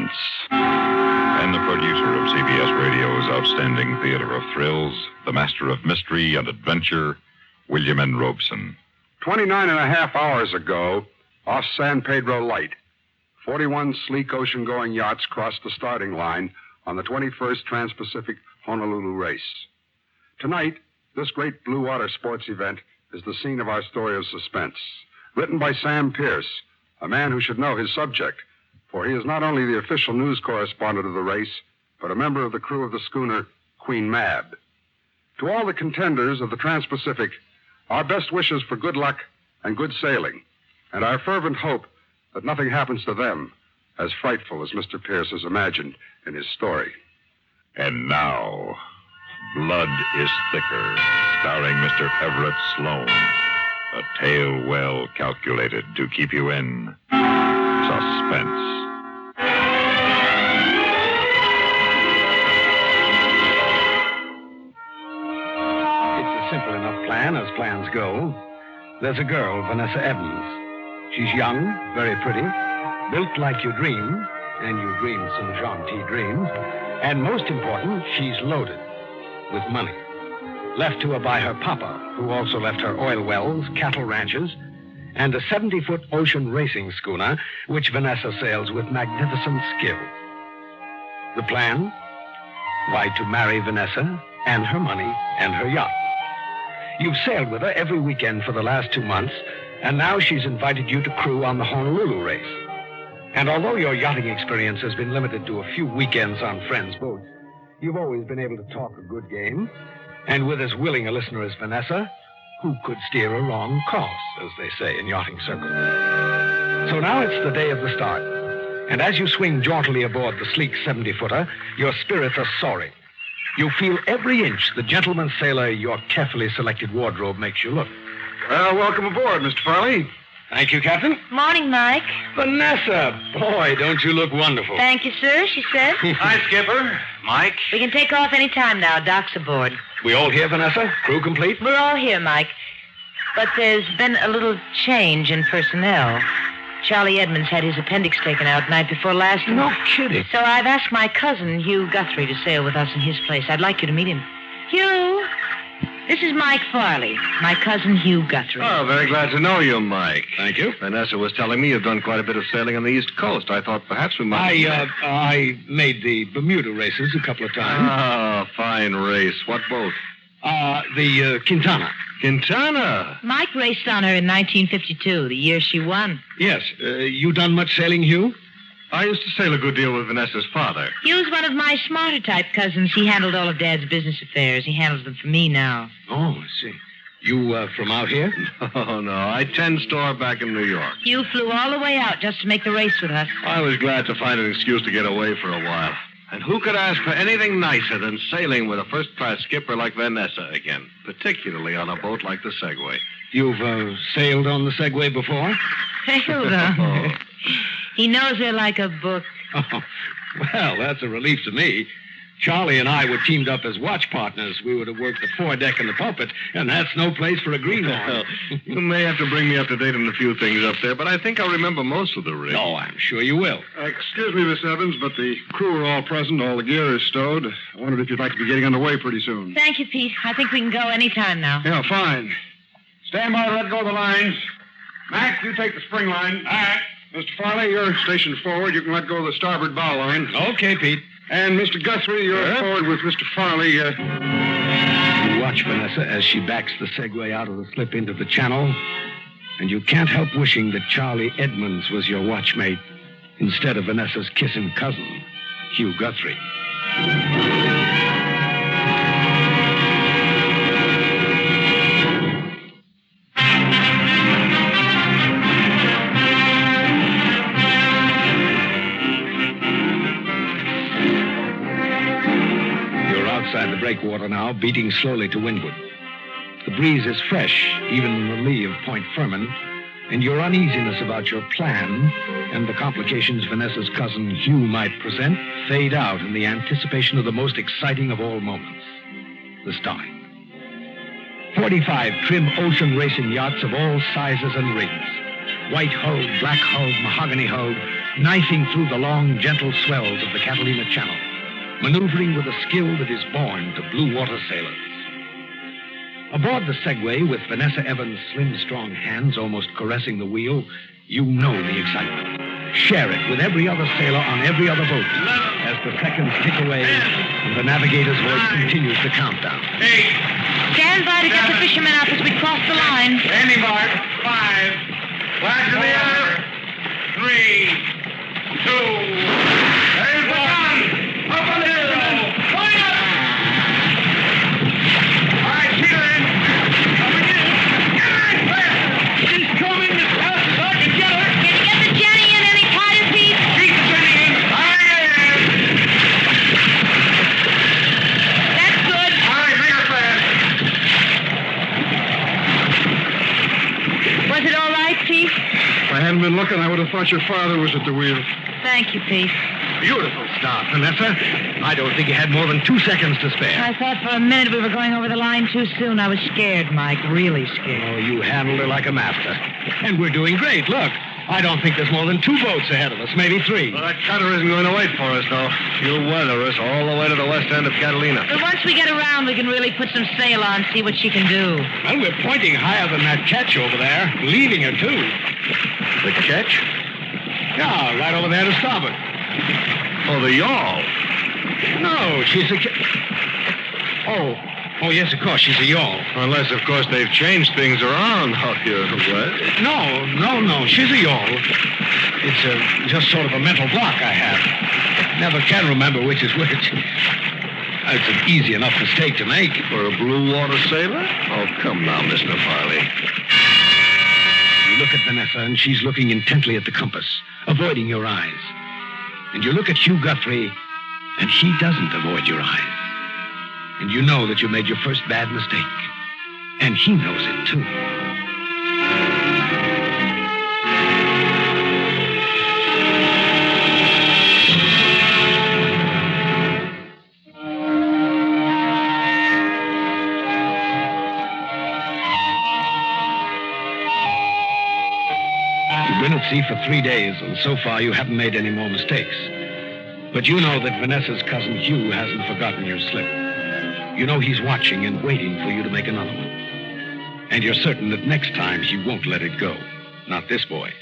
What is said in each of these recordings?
Suspense. And the producer of CBS Radio's outstanding theater of thrills, the master of mystery and adventure, William N. Robeson. 29 and a half hours ago, off San Pedro Light, 41 sleek ocean-going yachts crossed the starting line on the 21st Transpacific Honolulu race. Tonight, this great blue water sports event is the scene of our story of suspense. Written by Sam Pierce, a man who should know his subject, for he is not only the official news correspondent of the race, but a member of the crew of the schooner Queen Mab. To all the contenders of the Transpacific, our best wishes for good luck and good sailing, and our fervent hope that nothing happens to them as frightful as Mr. Pierce has imagined in his story. And now, Blood is Thicker, starring Mr. Everett Sloane. A tale well calculated to keep you in suspense. It's a simple enough plan, as plans go. There's a girl, Vanessa Evans. She's young, very pretty, built like you dream, and you dream some jaunty dreams. And most important, she's loaded with money. Left to her by her papa, who also left her oil wells, cattle ranches, and a 70-foot ocean racing schooner, which Vanessa sails with magnificent skill. The plan? Why, to marry Vanessa and her money and her yacht. You've sailed with her every weekend for the last 2 months, and now she's invited you to crew on the Honolulu race. And although your yachting experience has been limited to a few weekends on friends' boats, you've always been able to talk a good game. And with as willing a listener as Vanessa, who could steer a wrong course, as they say in yachting circles. So now it's the day of the start. And as you swing jauntily aboard the sleek 70-footer, your spirits are soaring. You feel every inch the gentleman sailor your carefully selected wardrobe makes you look. Well, welcome aboard, Mr. Farley. Thank you, Captain. Morning, Mike. Vanessa, boy, don't you look wonderful. Thank you, sir, she said. Hi, Skipper. Mike. We can take off any time now. Doc's aboard. We all here, Vanessa? Crew complete? We're all here, Mike. But there's been a little change in personnel. Charlie Edmonds had his appendix taken out night before last. No kidding. So I've asked my cousin, Hugh Guthrie, to sail with us in his place. I'd like you to meet him. Hugh, this is Mike Farley, my cousin Hugh Guthrie. Oh, very glad to know you, Mike. Thank you. Vanessa was telling me you've done quite a bit of sailing on the East Coast. I thought perhaps we might... I made the Bermuda races a couple of times. Ah, fine race. What boat? The Quintana. Quintana? Mike raced on her in 1952, the year she won. Yes. You done much sailing, Hugh? I used to sail a good deal with Vanessa's father. Hugh's one of my smarter type cousins. He handled all of Dad's business affairs. He handles them for me now. Oh, I see. You from out here? Oh, no. I tend store back in New York. Hugh flew all the way out just to make the race with us. I was glad to find an excuse to get away for a while. And who could ask for anything nicer than sailing with a first-class skipper like Vanessa again, particularly on a boat like the Segway? You've sailed on the Segway before? Sailed on her. He knows her like a book. Oh, well, that's a relief to me. Charlie and I were teamed up as watch partners. We would have worked the foredeck and the pulpit, and that's no place for a greenhorn. You may have to bring me up to date on a few things up there, but I think I'll remember most of the rig. Oh, I'm sure you will. Excuse me, Miss Evans, but the crew are all present. All the gear is stowed. I wondered if you'd like to be getting underway pretty soon. Thank you, Pete. I think we can go any time now. Yeah, fine. Stand by to let go of the lines. Mac, you take the spring line. All right. Mr. Farley, you're stationed forward. You can let go of the starboard bow line. Okay, Pete. And Mr. Guthrie, you're forward with Mr. Farley. You watch Vanessa as she backs the Segway out of the slip into the channel, and you can't help wishing that Charlie Edmonds was your watchmate instead of Vanessa's kissing cousin, Hugh Guthrie. Outside the breakwater now, beating slowly to windward. The breeze is fresh, even in the lee of Point Furman, and your uneasiness about your plan and the complications Vanessa's cousin Hugh might present fade out in the anticipation of the most exciting of all moments, the starting. 45 trim ocean racing yachts of all sizes and rigs. White hulled, black hulled, mahogany hulled, knifing through the long, gentle swells of the Catalina Channel, maneuvering with a skill that is born to blue water sailors. Aboard the Segway, with Vanessa Evans' slim, strong hands almost caressing the wheel, you know the excitement. Share it with every other sailor on every other boat as the seconds tick away and the navigator's voice continues the countdown. 8. Stand by to get the fishermen up as we cross the line. Standing by. 5. Flash in the air. 3, 2. There's the gun. Up on the hill. Going up. All right, sheet her in. Coming in. Get her in fast. She's coming as fast as I can get her. Can you get the Jenny in any tighter, Pete? Keep the Jenny in. Aye. That's good. All right, make her fast. Was it all right, Pete? If I hadn't been looking, I would have thought your father was at the wheel. Thank you, Pete. Beautiful start, Vanessa. I don't think you had more than 2 seconds to spare. I thought for a minute we were going over the line too soon. I was scared, Mike, really scared. Oh, you handled it like a master. And we're doing great. Look, I don't think there's more than 2 boats ahead of us, maybe 3. Well, that cutter isn't going to wait for us, though. She'll weather us all the way to the west end of Catalina. But once we get around, we can really put some sail on, see what she can do. Well, we're pointing higher than that ketch over there, leaving her, too. The ketch? Yeah, right over there to starboard. Oh, the yawl. No, she's a... Oh, yes, of course, she's a yawl. Unless, of course, they've changed things around out here west. No, she's a yawl. It's just sort of a mental block I have. Never can remember which is which. It's an easy enough mistake to make. For a blue water sailor? Oh, come now, Mr. Farley. You look at Vanessa, and she's looking intently at the compass, avoiding your eyes. And you look at Hugh Guthrie, and he doesn't avoid your eyes. And you know that you made your first bad mistake. And he knows it, too. You've been at sea for 3 days, and so far you haven't made any more mistakes. But you know that Vanessa's cousin Hugh hasn't forgotten your slip. You know he's watching and waiting for you to make another one. And you're certain that next time he won't let it go. Not this boy.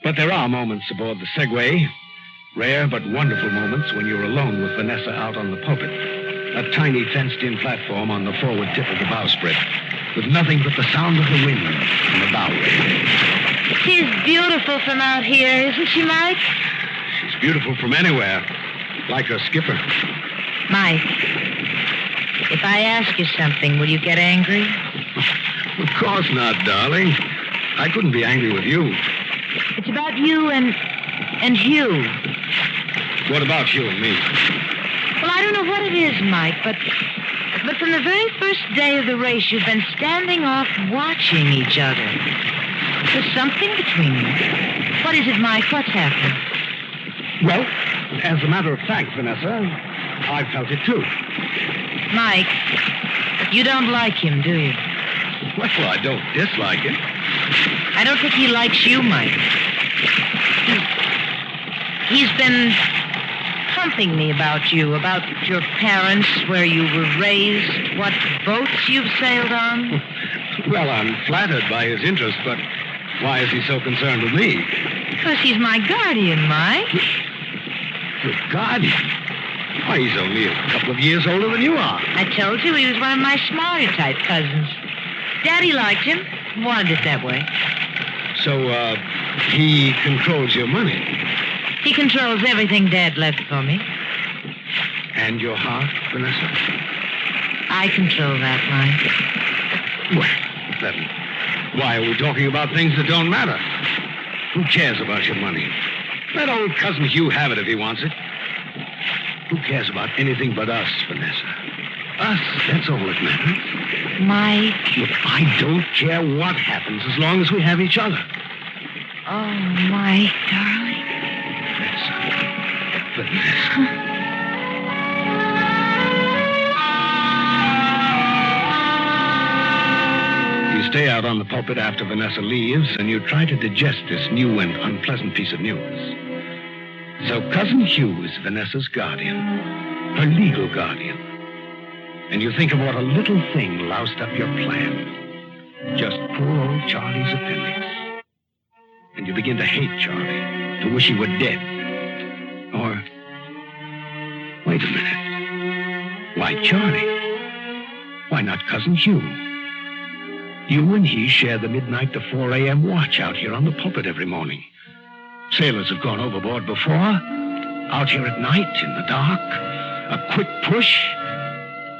But there are moments aboard the Segway, rare but wonderful moments when you're alone with Vanessa out on the pulpit, a tiny fenced-in platform on the forward tip of the bowsprit, with nothing but the sound of the wind and the bow rail. She's beautiful from out here, isn't she, Mike? She's beautiful from anywhere, like her skipper. Mike, if I ask you something, will you get angry? Of course not, darling. I couldn't be angry with you. It's about you and Hugh. What about you and me? Well, I don't know what it is, Mike, but from the very first day of the race, you've been standing off watching each other. There's something between you. What is it, Mike? What's happening? Well, as a matter of fact, Vanessa, I felt it too. Mike, you don't like him, do you? Well, I don't dislike it. I don't think he likes you, Mike. He's been pumping me about you, about your parents, where you were raised, what boats you've sailed on. Well, I'm flattered by his interest, but why is he so concerned with me? Because he's my guardian, Mike. Your guardian? Why, he's only a couple of years older than you are. I told you he was one of my smarter type cousins. Daddy liked him, wanted it that way. So, he controls your money. He controls everything Dad left for me. And your heart, Vanessa? I control that, Mike. Well, then, why are we talking about things that don't matter? Who cares about your money? Let old cousin Hugh have it if he wants it. Who cares about anything but us, Vanessa? Us, that's all that matters. Mike. Look, I don't care what happens as long as we have each other. Oh, Mike, darling. Vanessa. He's stay out on the pulpit after Vanessa leaves, and you try to digest this new and unpleasant piece of news. So Cousin Hugh is Vanessa's guardian, her legal guardian. And you think of what a little thing loused up your plan. Just poor old Charlie's appendix. And you begin to hate Charlie, to wish he were dead. Or, wait a minute. Why Charlie? Why not Cousin Hugh? You and he share the midnight to 4 a.m. watch out here on the pulpit every morning. Sailors have gone overboard before. Out here at night, in the dark. A quick push.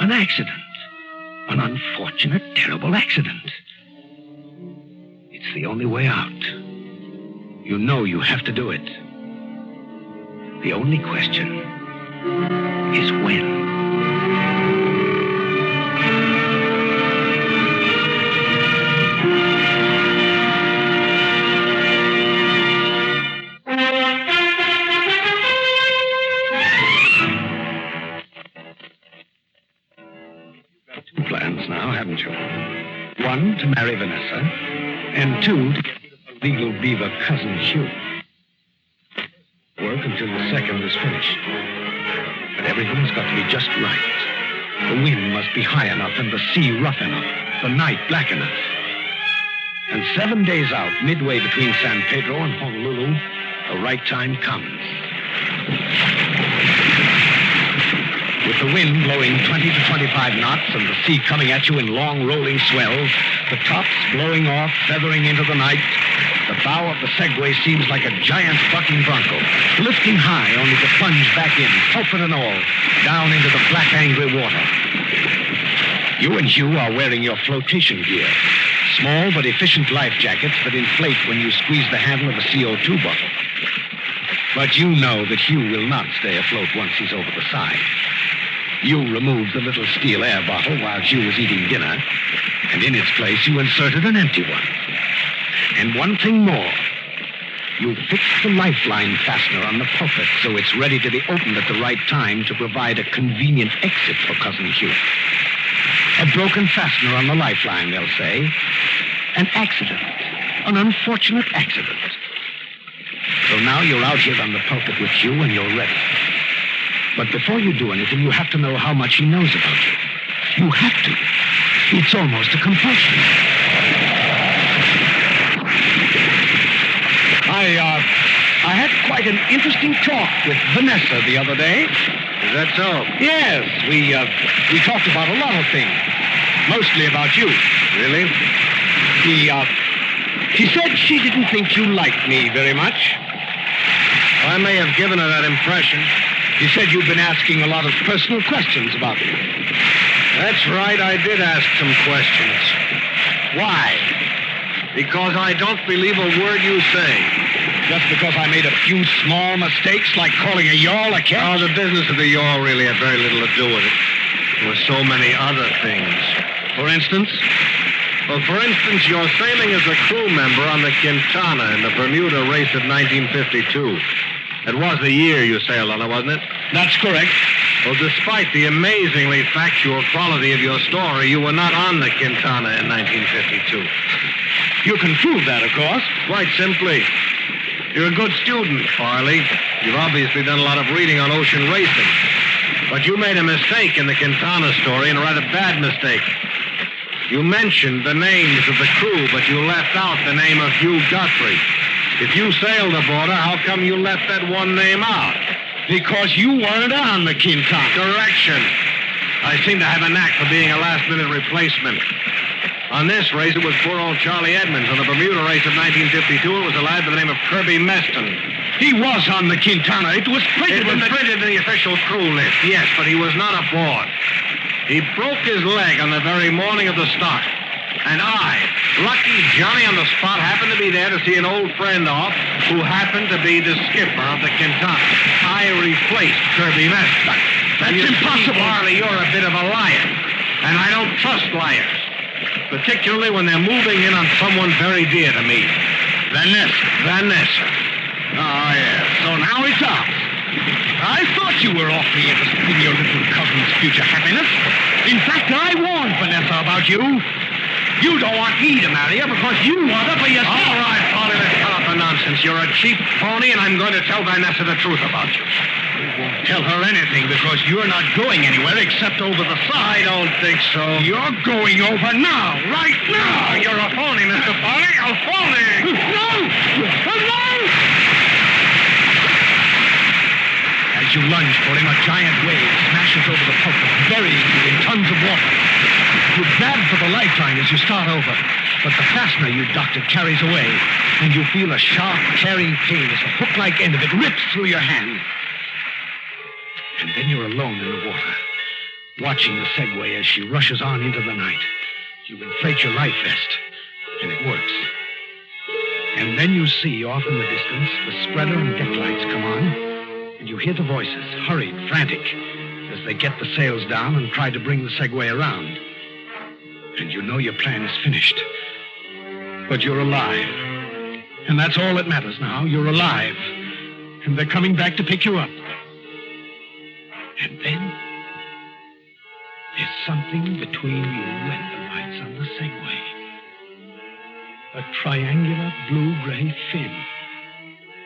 An accident. An unfortunate, terrible accident. It's the only way out. You know you have to do it. The only question is when. Now, haven't you? One, to marry Vanessa, and two, to get rid of her legal beaver cousin Hugh. Work until the second is finished. But everything's got to be just right. The wind must be high enough and the sea rough enough, the night black enough. And 7 days out, midway between San Pedro and Honolulu, the right time comes. With the wind blowing 20 to 25 knots and the sea coming at you in long rolling swells, the tops blowing off, feathering into the night, the bow of the Segway seems like a giant bucking bronco, lifting high only to plunge back in, pulpit and all, down into the black, angry water. You and Hugh are wearing your flotation gear, small but efficient life jackets that inflate when you squeeze the handle of a CO2 bottle. But you know that Hugh will not stay afloat once he's over the side. You removed the little steel air bottle while Hugh was eating dinner, and in its place you inserted an empty one. And one thing more. You fixed the lifeline fastener on the pulpit so it's ready to be opened at the right time to provide a convenient exit for Cousin Hugh. A broken fastener on the lifeline, they'll say. An accident. An unfortunate accident. So now you're out here on the pulpit with Hugh and you're ready. But before you do anything, you have to know how much he knows about you. You have to. It's almost a compulsion. I had quite an interesting talk with Vanessa the other day. Is that so? Yes, we talked about a lot of things. Mostly about you. Really? She said she didn't think you liked me very much. I may have given her that impression. She said you'd been asking a lot of personal questions about me. That's right, I did ask some questions. Why? Because I don't believe a word you say. Just because I made a few small mistakes, like calling a yawl a catch? Oh, the business of the yawl really had very little to do with it. There were so many other things. For instance? Well, for instance, you're sailing as a crew member on the Quintana in the Bermuda race of 1952. It was the year you sailed on it, wasn't it? That's correct. Well, despite the amazingly factual quality of your story, you were not on the Quintana in 1952. You can prove that, of course. Quite simply. You're a good student, Farley. You've obviously done a lot of reading on ocean racing. But you made a mistake in the Quintana story, and a rather bad mistake. You mentioned the names of the crew, but you left out the name of Hugh Guthrie. If you sailed aboard her, how come you left that one name out? Because you weren't on the Quintana. Correction. I seem to have a knack for being a last-minute replacement. On this race, it was poor old Charlie Edmonds. On the Bermuda race of 1952, it was a lad by the name of Kirby Meston. He was on the Quintana. It was printed in the official crew list, yes, but he was not aboard. He broke his leg on the very morning of the start. And I, lucky Johnny on the spot, happened to be there to see an old friend off who happened to be the skipper of the Quintana. I replaced Kirby Meston. That's impossible. Farley, you're a bit of a liar. And I don't trust liars. Particularly when they're moving in on someone very dear to me. Vanessa. Oh, yes. So now it's ours. I thought you were awfully interested in your little cousin's future happiness. In fact, I warned Vanessa about you. You don't want me to marry her because you want her for yourself. All right, Polly, let's cut off the nonsense. You're a cheap phony, and I'm going to tell Vanessa the truth about you. You won't tell her anything because you're not going anywhere except over the side. I don't think so. You're going over now, right now. You're a phony, Mr. Polly. A phony. No! No! As you lunge for him, a giant wave smashes over the pulpit, burying you in tons of water. You grab for the lifeline as you start over, but the fastener you doctored carries away, and you feel a sharp, tearing pain as the hook-like end of it rips through your hand. And then you're alone in the water, watching the Segway as she rushes on into the night. You inflate your life vest, and it works. And then you see, off in the distance, the spreader and deck lights come on, and you hear the voices, hurried, frantic, as they get the sails down and try to bring the Segway around. And you know your plan is finished. But you're alive. And that's all that matters now. You're alive. And they're coming back to pick you up. And then there's something between you and the lights on the Segway. A triangular blue-gray fin,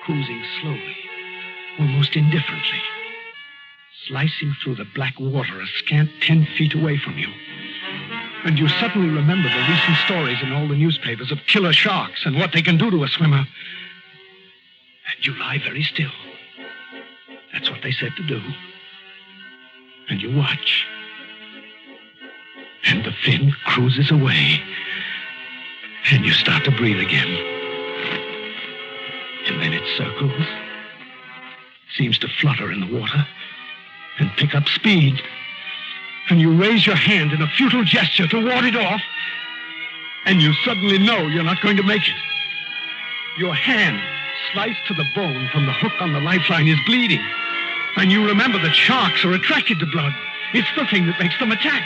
cruising slowly, almost indifferently, slicing through the black water a scant 10 feet away from you. And you suddenly remember the recent stories in all the newspapers of killer sharks and what they can do to a swimmer. And you lie very still. That's what they said to do. And you watch. And the fin cruises away. And you start to breathe again. And then it circles, seems to flutter in the water, and pick up speed. And you raise your hand in a futile gesture to ward it off, and you suddenly know you're not going to make it. Your hand, sliced to the bone from the hook on the lifeline, is bleeding. And you remember that sharks are attracted to blood. It's the thing that makes them attack.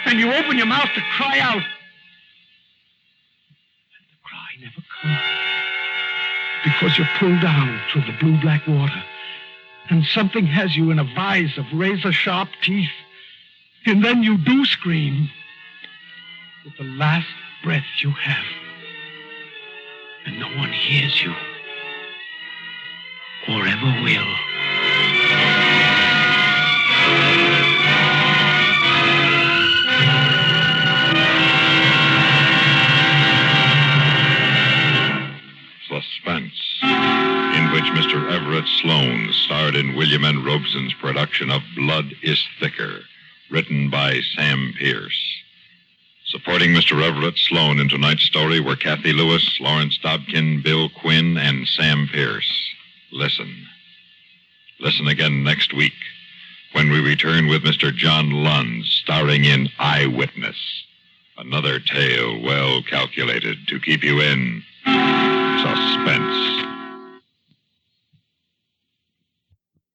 And you open your mouth to cry out. And the cry never comes. Because you're pulled down through the blue-black water. And something has you in a vise of razor-sharp teeth. And then you do scream. With the last breath you have. And no one hears you. Or ever will. Suspense, in which Mr. Everett Sloane starred in William N. Robeson's production of Blood is Thicker, written by Sam Pierce. Supporting Mr. Everett Sloane in tonight's story were Kathy Lewis, Lawrence Dobkin, Bill Quinn, and Sam Pierce. Listen. Listen again next week when we return with Mr. John Lund, starring in Eyewitness, another tale well calculated to keep you in suspense.